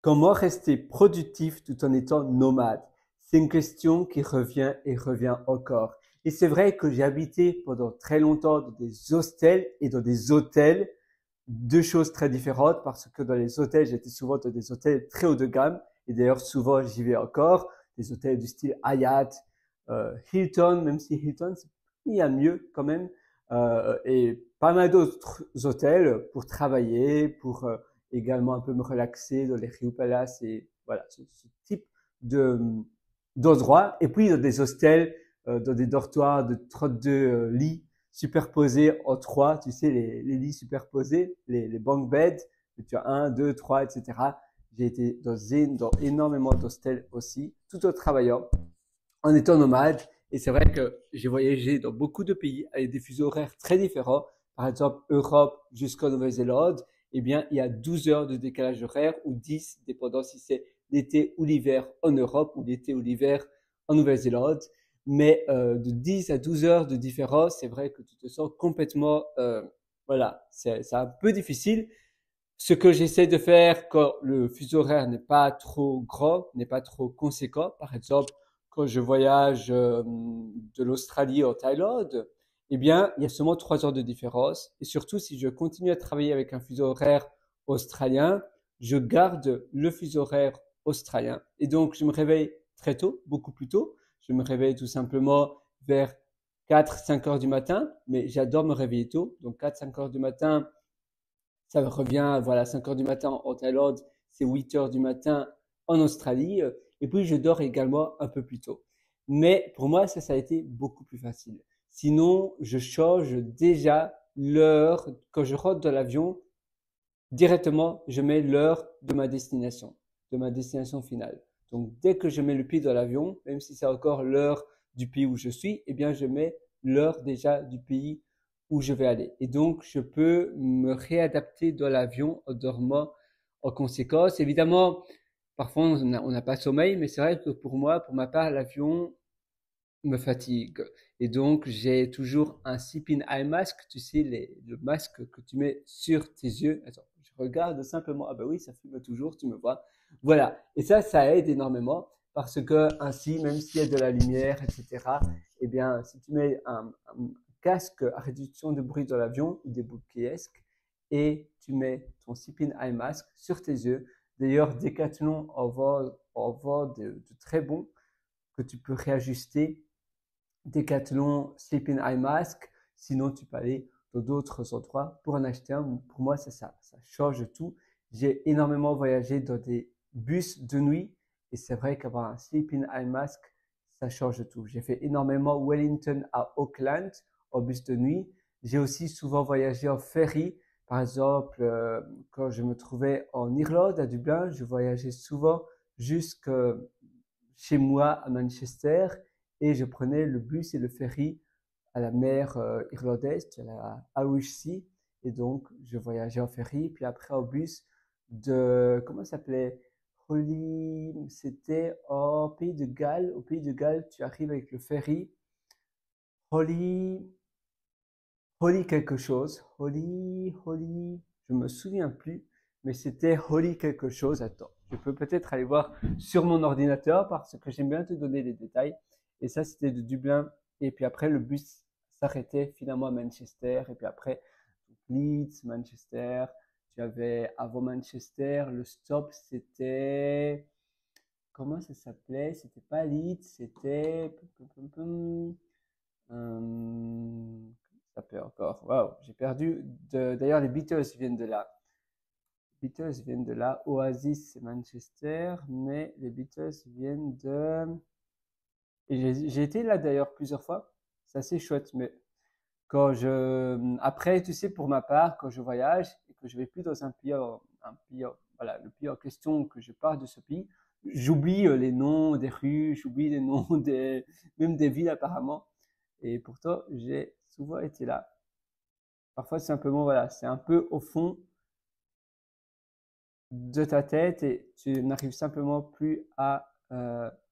Comment rester productif tout en étant nomade? C'est une question qui revient et revient encore. Et c'est vrai que j'ai habité pendant très longtemps dans des hostels et dans des hôtels, deux choses très différentes parce que dans les hôtels, j'étais souvent dans des hôtels très haut de gamme et d'ailleurs souvent j'y vais encore, des hôtels du style Hyatt, Hilton, même si Hilton, il y a mieux quand même, et pas mal d'autres hôtels pour travailler, pour également un peu me relaxer dans les Rio Palace et voilà, ce type de d'endroits. Et puis dans des hostels, dans des dortoirs de 32 lits superposés en trois, tu sais, les lits superposés, les bunk beds, tu as un, deux, trois, etc. J'ai été dans énormément d'hostels aussi, tout en travaillant, en étant nomade. Et c'est vrai que j'ai voyagé dans beaucoup de pays avec des fuseaux horaires très différents. Par exemple, Europe jusqu'en Nouvelle-Zélande, eh bien, il y a 12 heures de décalage horaire ou 10, dépendant si c'est l'été ou l'hiver en Europe ou l'été ou l'hiver en Nouvelle-Zélande. Mais de 10 à 12 heures de différence, c'est vrai que tu te sens complètement, voilà, c'est un peu difficile. Ce que j'essaie de faire quand le fuseau horaire n'est pas trop grand, n'est pas trop conséquent, par exemple, quand je voyage de l'Australie en Thaïlande, eh bien, il y a seulement 3 heures de différence. Et surtout, si je continue à travailler avec un fuseau horaire australien, je garde le fuseau horaire australien. Et donc, je me réveille très tôt, beaucoup plus tôt. Je me réveille tout simplement vers 4, 5 heures du matin, mais j'adore me réveiller tôt. Donc, 4, 5 heures du matin, ça revient, voilà, 5 heures du matin en Thaïlande, c'est 8 heures du matin en Australie. Et puis, je dors également un peu plus tôt. Mais pour moi, ça a été beaucoup plus facile. Sinon, je change déjà l'heure. Quand je rentre dans l'avion, directement, je mets l'heure de ma destination finale. Donc, dès que je mets le pied dans l'avion, même si c'est encore l'heure du pays où je suis, eh bien, je mets l'heure déjà du pays où je vais aller. Et donc, je peux me réadapter dans l'avion en dormant en conséquence. Évidemment, parfois, on n'a pas sommeil, mais c'est vrai que pour moi, pour ma part, l'avion me fatigue. Et donc, j'ai toujours un sleeping eye mask, tu sais, le masque que tu mets sur tes yeux. Attends, je regarde simplement. Ah bah oui, ça fume toujours, tu me vois. Voilà. Et ça aide énormément parce que ainsi, même s'il y a de la lumière, etc., eh bien, si tu mets un casque à réduction de bruit dans l'avion ou des boucliesques et tu mets ton sleeping eye mask sur tes yeux. D'ailleurs, Decathlon en vend de très bons que tu peux réajuster. Decathlon Sleeping Eye Mask. Sinon, tu peux aller dans d'autres endroits pour en acheter un. Pour moi, c'est ça. Ça change tout. J'ai énormément voyagé dans des bus de nuit et c'est vrai qu'avoir un Sleeping Eye Mask, ça change tout. J'ai fait énormément Wellington à Auckland en bus de nuit. J'ai aussi souvent voyagé en ferry. Par exemple, quand je me trouvais en Irlande, à Dublin, je voyageais souvent jusque chez moi à Manchester et je prenais le bus et le ferry à la mer irlandaise, à la Irish Sea. Et donc, je voyageais en ferry, puis après au bus de, comment ça s'appelait? C'était au Pays de Galles. Au Pays de Galles, tu arrives avec le ferry. Holy, Holy quelque chose. Holy, je me souviens plus, mais c'était Holy quelque chose. Attends, je peux peut-être aller voir sur mon ordinateur parce que j'aime bien te donner les détails. Et ça, c'était de Dublin. Et puis après, le bus s'arrêtait finalement à Manchester. Et puis après, Leeds, Manchester. Tu avais avant Manchester, le stop, c'était, comment ça s'appelait? C'était pas Leeds, c'était, ça peut encore. Waouh, j'ai perdu. D'ailleurs, les Beatles viennent de là. Les Beatles viennent de là. Oasis, c'est Manchester, mais les Beatles viennent de. Et j'ai été là d'ailleurs plusieurs fois. C'est assez chouette, mais après, tu sais, pour ma part, quand je voyage et que je vais plus dans voilà, le pays en question, que je pars de ce pays, j'oublie les noms des rues, j'oublie les noms même des villes apparemment. Et pourtant, j'ai souvent été là. Parfois, simplement, voilà, c'est un peu au fond de ta tête et tu n'arrives simplement plus à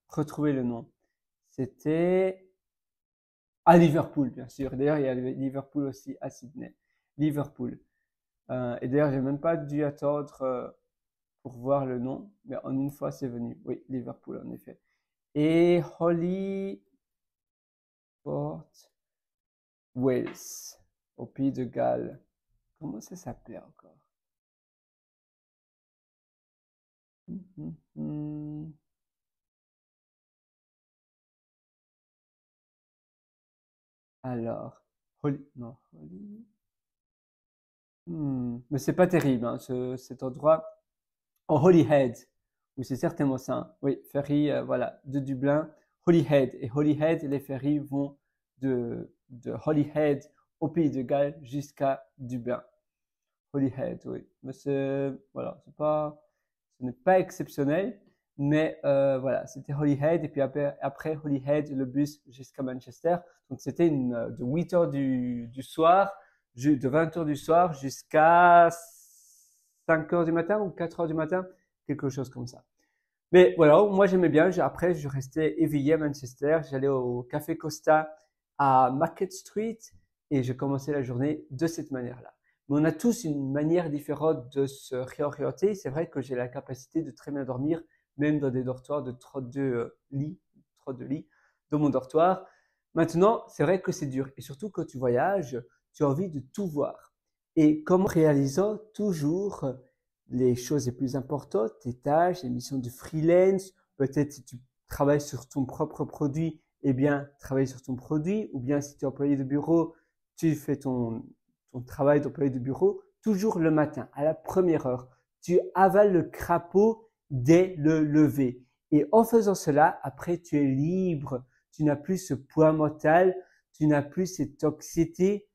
retrouver le nom. C'était à Liverpool, bien sûr. D'ailleurs, il y a Liverpool aussi à Sydney. Liverpool. Et d'ailleurs, j'ai même pas dû attendre. pour voir le nom, mais en une fois c'est venu. Oui, Liverpool en effet. Et Holly Port Wales, au Pays de Galles. Comment ça s'appelait encore? Hum, hum, hum. Alors, Holly, non, Holly. Mais c'est pas terrible, hein, cet endroit. En Holyhead, oui, c'est certainement ça, hein. Oui, ferry, voilà, de Dublin, Holyhead. Et Holyhead, les ferries vont de Holyhead au Pays de Galles jusqu'à Dublin. Holyhead, oui. Mais c'est, voilà, ce n'est pas exceptionnel, mais voilà, c'était Holyhead. Et puis après Holyhead, le bus jusqu'à Manchester. Donc c'était de 8 heures du soir, de 20 heures du soir jusqu'à 5 heures du matin ou 4 heures du matin, quelque chose comme ça. Mais voilà, moi j'aimais bien. Après, je restais éveillé à Manchester. J'allais au Café Costa à Market Street et je commençais la journée de cette manière-là. Mais on a tous une manière différente de se réorienter. C'est vrai que j'ai la capacité de très bien dormir, même dans des dortoirs de 32 lits, dans mon dortoir. Maintenant, c'est vrai que c'est dur. Et surtout quand tu voyages, tu as envie de tout voir. Et comme réalisant toujours les choses les plus importantes, tes tâches, les missions de freelance, peut-être si tu travailles sur ton propre produit, eh bien, travailler sur ton produit, ou bien si tu es employé de bureau, tu fais ton travail d'employé de bureau, toujours le matin, à la première heure. Tu avales le crapaud dès le lever. Et en faisant cela, après, tu es libre. Tu n'as plus ce poids mental, tu n'as plus cette anxiété,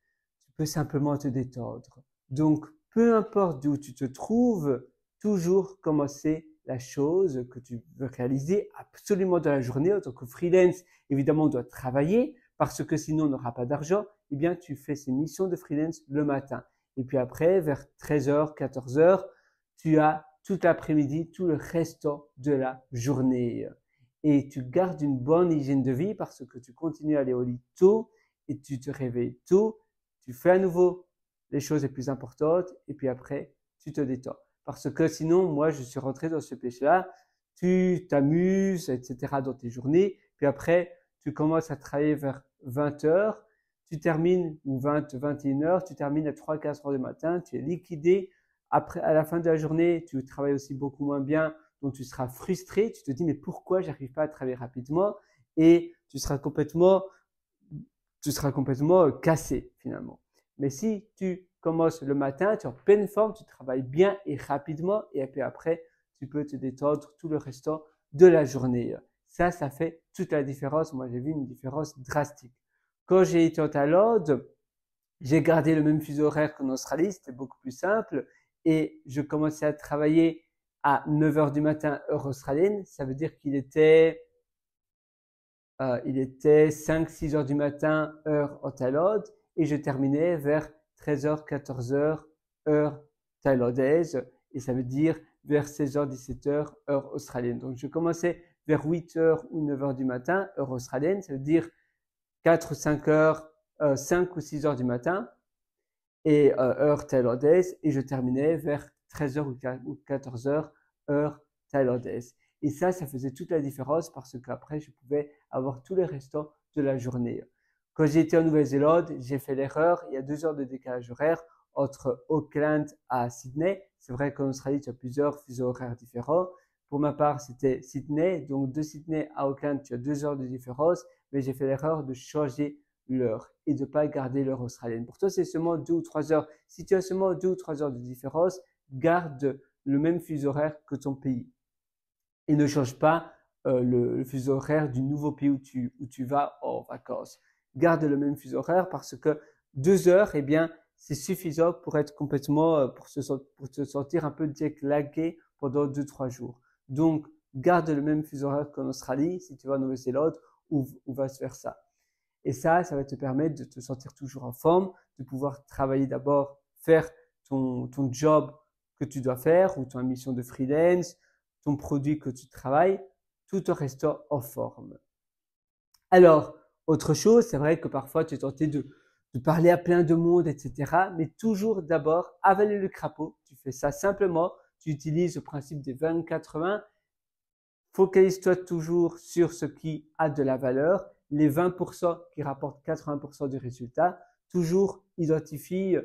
tu peux simplement te détendre. Donc, peu importe d'où tu te trouves, toujours commencer la chose que tu veux réaliser absolument dans la journée. En tant que freelance, évidemment, on doit travailler parce que sinon on n'aura pas d'argent. Eh bien, tu fais ces missions de freelance le matin. Et puis après, vers 13h, 14h, tu as toute l'après-midi, tout le restant de la journée. Et tu gardes une bonne hygiène de vie parce que tu continues à aller au lit tôt et tu te réveilles tôt. Tu fais à nouveau les choses les plus importantes et puis après, tu te détends. Parce que sinon, moi, je suis rentré dans ce péché-là. Tu t'amuses, etc. dans tes journées. Puis après, tu commences à travailler vers 20 heures. Tu termines, ou 20, 21 heures, tu termines à 3, 4 heures du matin. Tu es liquidé. Après, à la fin de la journée, tu travailles aussi beaucoup moins bien. Donc, tu seras frustré. Tu te dis, mais pourquoi j'arrive pas à travailler rapidement? Et tu seras complètement cassé, finalement. Mais si tu commences le matin, tu es en pleine forme, tu travailles bien et rapidement, et puis après, tu peux te détendre tout le restant de la journée. Ça fait toute la différence. Moi, j'ai vu une différence drastique. Quand j'ai été en Thaïlande, j'ai gardé le même fuseau horaire qu'en Australie, c'était beaucoup plus simple, et je commençais à travailler à 9 heures du matin, heure australienne. Ça veut dire qu'il était 5-6 heures du matin, heure en Thaïlande, et je terminais vers 13h, 14h, heure thaïlandaise, et ça veut dire vers 16h, 17h, heure australienne. Donc, je commençais vers 8h ou 9h du matin, heure australienne, ça veut dire 4 ou 5 heures, 5 ou 6 heures du matin, et heure thaïlandaise, et je terminais vers 13h ou 14h, heure thaïlandaise. Et ça faisait toute la différence parce qu'après, je pouvais avoir tous les restants de la journée. Quand j'ai été en Nouvelle-Zélande, j'ai fait l'erreur. Il y a 2 heures de décalage horaire entre Auckland à Sydney. C'est vrai qu'en Australie, tu as plusieurs fuseaux horaires différents. Pour ma part, c'était Sydney. Donc, de Sydney à Auckland, tu as 2 heures de différence. Mais j'ai fait l'erreur de changer l'heure et de ne pas garder l'heure australienne. Pour toi, c'est seulement 2 ou 3 heures. Si tu as seulement 2 ou 3 heures de différence, garde le même fuseau horaire que ton pays. Et ne change pas le fuseau horaire du nouveau pays où tu vas en vacances. Garde le même fuseau horaire parce que 2 heures, eh bien, c'est suffisant pour être complètement, pour te sentir un peu jet-lagué pendant 2-3 jours. Donc, garde le même fuseau horaire qu'en Australie, si tu vas en Nouvelle-Zélande, ou vice-versa. Et ça va te permettre de te sentir toujours en forme, de pouvoir travailler d'abord, faire ton job que tu dois faire ou ton mission de freelance, ton produit que tu travailles, tout en restant en forme. Alors, autre chose, c'est vrai que parfois tu es tenté de parler à plein de monde, etc. Mais toujours d'abord, avaler le crapaud. Tu fais ça simplement, tu utilises le principe des 20-80, focalise-toi toujours sur ce qui a de la valeur. Les 20% qui rapportent 80% du résultat, toujours identifie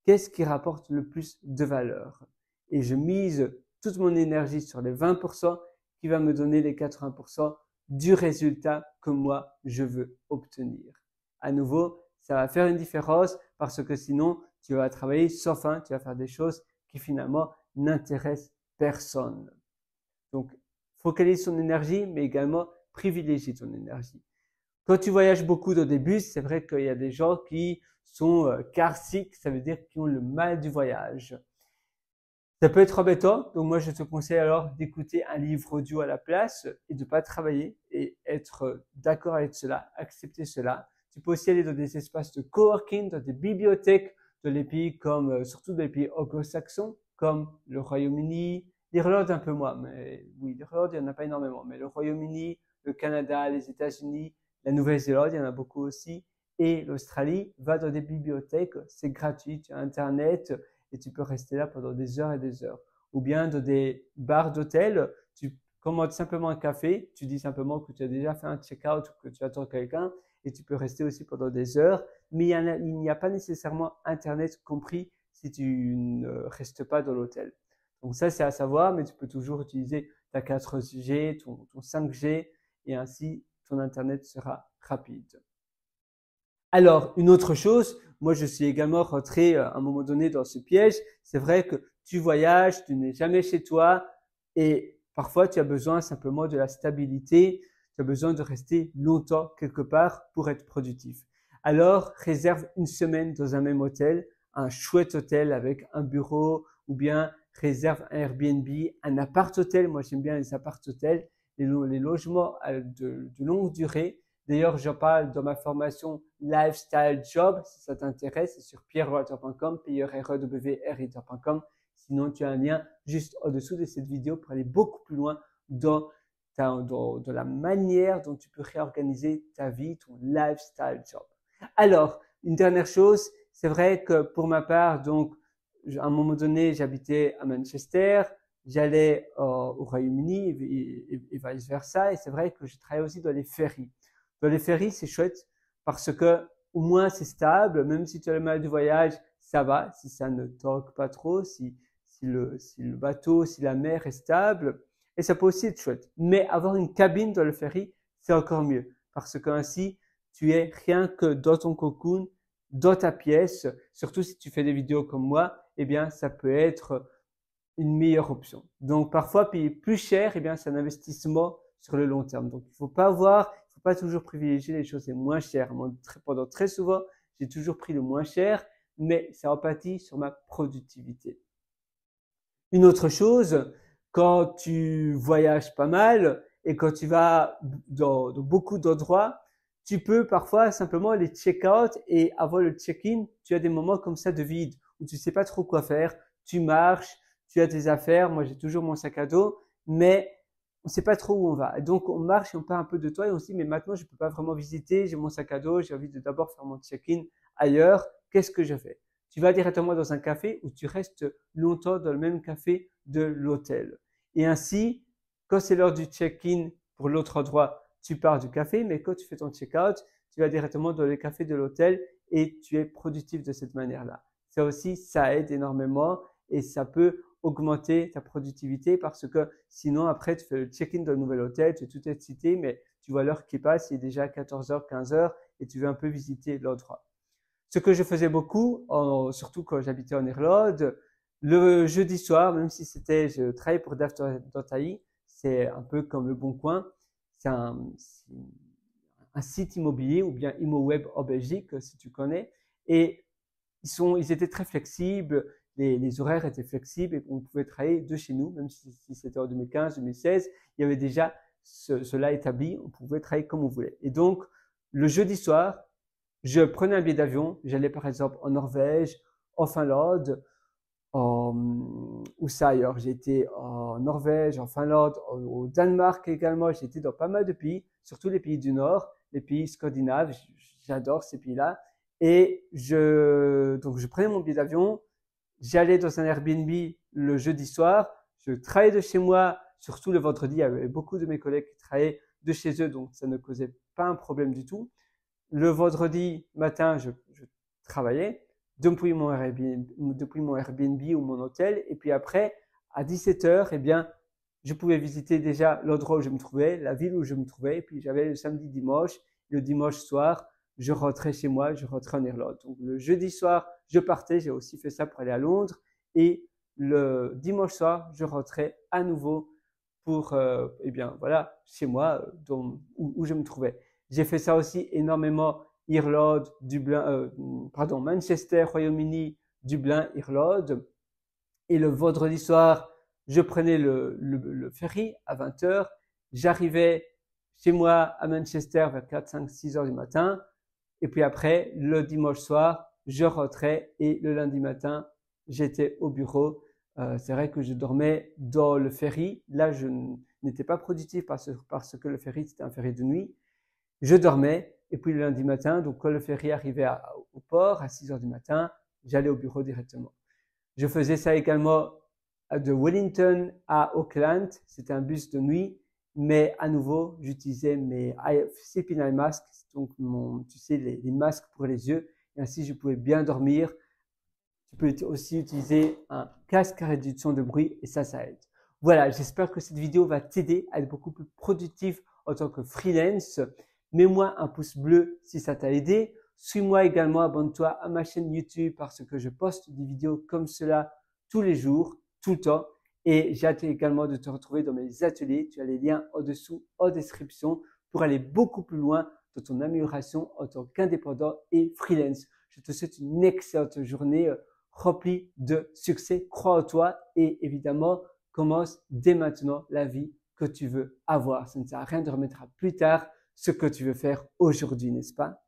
qu'est-ce qui rapporte le plus de valeur. Et je mise toute mon énergie sur les 20% qui va me donner les 80% du résultat que moi je veux obtenir. À nouveau, ça va faire une différence parce que sinon, tu vas travailler sans fin, tu vas faire des choses qui finalement n'intéressent personne. Donc, focalise ton énergie, mais également privilégie ton énergie. Quand tu voyages beaucoup dans des bus, c'est vrai qu'il y a des gens qui sont car sick, ça veut dire qui ont le mal du voyage. Ça peut être embêtant, donc moi je te conseille alors d'écouter un livre audio à la place et de pas travailler et être d'accord avec cela, accepter cela. Tu peux aussi aller dans des espaces de coworking, dans des bibliothèques, dans les pays comme, surtout dans les pays anglo-saxons, comme le Royaume-Uni, l'Irlande un peu moins, mais oui, l'Irlande il n'y en a pas énormément, mais le Royaume-Uni, le Canada, les États-Unis, la Nouvelle-Zélande, il y en a beaucoup aussi, et l'Australie, va dans des bibliothèques, c'est gratuit, tu as Internet, et tu peux rester là pendant des heures et des heures. Ou bien dans des bars d'hôtel, tu commandes simplement un café, tu dis simplement que tu as déjà fait un check-out ou que tu attends quelqu'un et tu peux rester aussi pendant des heures. Mais il n'y a pas nécessairement Internet compris si tu ne restes pas dans l'hôtel. Donc ça, c'est à savoir, mais tu peux toujours utiliser ta 4G, ton 5G et ainsi ton Internet sera rapide. Alors, une autre chose, moi je suis également rentré à un moment donné dans ce piège. C'est vrai que tu voyages, tu n'es jamais chez toi et parfois tu as besoin simplement de la stabilité, tu as besoin de rester longtemps quelque part pour être productif. Alors, réserve une semaine dans un même hôtel, un chouette hôtel avec un bureau ou bien réserve un Airbnb, un appart-hôtel. Moi j'aime bien les appart-hôtels, les logements de longue durée. D'ailleurs, j'en parle dans ma formation Lifestyle Job, si ça t'intéresse, c'est sur pierrewriter.com, pierrewriter.com. Sinon, tu as un lien juste au-dessous de cette vidéo pour aller beaucoup plus loin dans la manière dont tu peux réorganiser ta vie, ton Lifestyle Job. Alors, une dernière chose, c'est vrai que pour ma part, donc, à un moment donné, j'habitais à Manchester, j'allais au Royaume-Uni et vice versa, et c'est vrai que je travaillais aussi dans les ferries. Dans les ferries, c'est chouette parce que au moins c'est stable, même si tu as le mal du voyage, ça va, si ça ne tangue pas trop, si le bateau, si la mer est stable, et ça peut aussi être chouette. Mais avoir une cabine dans le ferry, c'est encore mieux parce qu'ainsi, tu es rien que dans ton cocoon, dans ta pièce, surtout si tu fais des vidéos comme moi, eh bien, ça peut être une meilleure option. Donc, parfois, payer plus cher, eh bien, c'est un investissement sur le long terme. Donc, il faut pas toujours privilégier les choses les moins chères. Moi, pendant très souvent, j'ai toujours pris le moins cher, mais ça empathie sur ma productivité. Une autre chose, quand tu voyages pas mal et quand tu vas dans beaucoup d'endroits, tu peux parfois simplement les check-out et avant le check-in, tu as des moments comme ça de vide où tu sais pas trop quoi faire, tu marches, tu as tes affaires, moi j'ai toujours mon sac à dos, mais on sait pas trop où on va. Et donc on marche et on perd un peu de temps et on se dit mais maintenant je peux pas vraiment visiter, j'ai mon sac à dos, j'ai envie de d'abord faire mon check-in ailleurs, qu'est-ce que je fais? Tu vas directement dans un café ou tu restes longtemps dans le même café de l'hôtel. Et ainsi, quand c'est l'heure du check-in pour l'autre endroit, tu pars du café, mais quand tu fais ton check-out, tu vas directement dans le café de l'hôtel et tu es productif de cette manière-là. Ça aussi, ça aide énormément et ça peut augmenter ta productivité parce que sinon, après, tu fais le check-in dans le nouvel hôtel, tu es tout excité, mais tu vois l'heure qui passe, il est déjà 14h, 15h et tu veux un peu visiter l'endroit. Ce que je faisais beaucoup, surtout quand j'habitais en Irlande, le jeudi soir, même si je travaillais pour Daftotaï, c'est un peu comme le Bon Coin, c'est un site immobilier ou bien ImmoWeb en Belgique, si tu connais, et ils étaient très flexibles, les horaires étaient flexibles et on pouvait travailler de chez nous, même si c'était en 2015, 2016, il y avait déjà cela établi, on pouvait travailler comme on voulait. Et donc, le jeudi soir, je prenais un billet d'avion, j'allais par exemple en Norvège, en Finlande, où ça ailleurs. J'ai été en Norvège, en Finlande, au Danemark également. J'ai été dans pas mal de pays, surtout les pays du Nord, les pays scandinaves. J'adore ces pays-là. Et donc je prenais mon billet d'avion, j'allais dans un Airbnb le jeudi soir, je travaillais de chez moi, surtout le vendredi, il y avait beaucoup de mes collègues qui travaillaient de chez eux, donc ça ne causait pas un problème du tout. Le vendredi matin, je travaillais depuis mon Airbnb ou mon hôtel, et puis après, à 17h, eh bien, je pouvais visiter déjà l'endroit où je me trouvais, la ville où je me trouvais, et puis j'avais le samedi, dimanche, le dimanche soir, je rentrais chez moi, je rentrais en Irlande. Donc le jeudi soir, je partais, j'ai aussi fait ça pour aller à Londres, et le dimanche soir, je rentrais à nouveau pour, eh bien, voilà, chez moi, où je me trouvais. J'ai fait ça aussi énormément, Irlande, Dublin, Manchester, Royaume-Uni, Dublin, Irlande. Et le vendredi soir, je prenais le ferry à 20h. J'arrivais chez moi à Manchester vers 4, 5, 6 heures du matin. Et puis après, le dimanche soir, je rentrais et le lundi matin, j'étais au bureau. C'est vrai que je dormais dans le ferry. Là, je n'étais pas productif parce que le ferry, c'était un ferry de nuit. Je dormais et puis le lundi matin, donc quand le ferry arrivait au port à 6 heures du matin, j'allais au bureau directement. Je faisais ça également de Wellington à Auckland. C'était un bus de nuit, mais à nouveau, j'utilisais mes sleeping eye masks, donc tu sais, les masques pour les yeux, et ainsi je pouvais bien dormir. Tu peux aussi utiliser un casque à réduction de bruit et ça aide. Voilà, j'espère que cette vidéo va t'aider à être beaucoup plus productif en tant que freelance. Mets-moi un pouce bleu si ça t'a aidé. Suis-moi également, abonne-toi à ma chaîne YouTube parce que je poste des vidéos comme cela tous les jours, tout le temps. Et j'ai hâte également de te retrouver dans mes ateliers. Tu as les liens au-dessous, en description, pour aller beaucoup plus loin dans ton amélioration en tant qu'indépendant et freelance. Je te souhaite une excellente journée remplie de succès. Crois en toi et évidemment, commence dès maintenant la vie que tu veux avoir. Ça ne sert à rien de remettre à plus tard ce que tu veux faire aujourd'hui, n'est-ce pas?